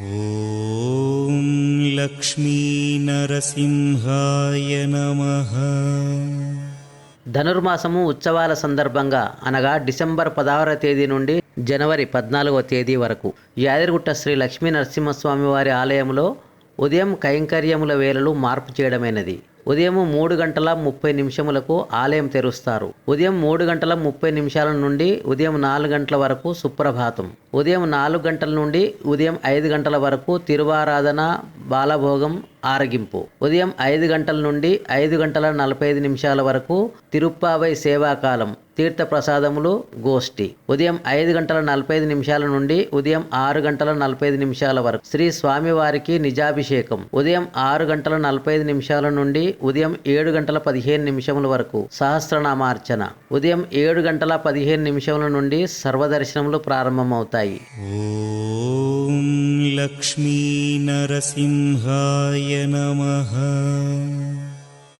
ఓం లక్ష్మీ నరసింహాయ నమః. ధనుర్మాసము ఉత్సవాల సందర్భంగా అనగా డిసెంబర్ 16వ తేదీ నుండి జనవరి 14వ తేదీ వరకు యాదగిరిగుట్ట శ్రీ లక్ష్మీ నరసింహస్వామి వారి ఆలయంలో ఉదయం కైంకర్యముల వేళలు మార్పు చేయడమైనది. ఉదయం 3:30 ఆలయం తెరుస్తారు. ఉదయం 3:30 నుండి ఉదయం 4 గంటల వరకు సుప్రభాతం. ఉదయం 4 గంటల నుండి ఉదయం 5 గంటల వరకు తిరువారాధన, బాలభోగం, ఆరగింపు. ఉదయం 5 గంటల నుండి 5:45 వరకు తిరుప్పావై సేవాకాలం, తీర్థప్రసాదములు, గోష్ఠి. ఉదయం 5:45 నుండి ఉదయం 6:45 వరకు శ్రీ స్వామివారికి నిజాభిషేకం. ఉదయం 6:45 నుండి ఉదయం 7:15 వరకు సహస్రనామార్చన. ఉదయం 7:15 నుండి సర్వదర్శనములు ప్రారంభమవుతాయి. ఓం లక్ష్మీ నరసింహాయ నమః.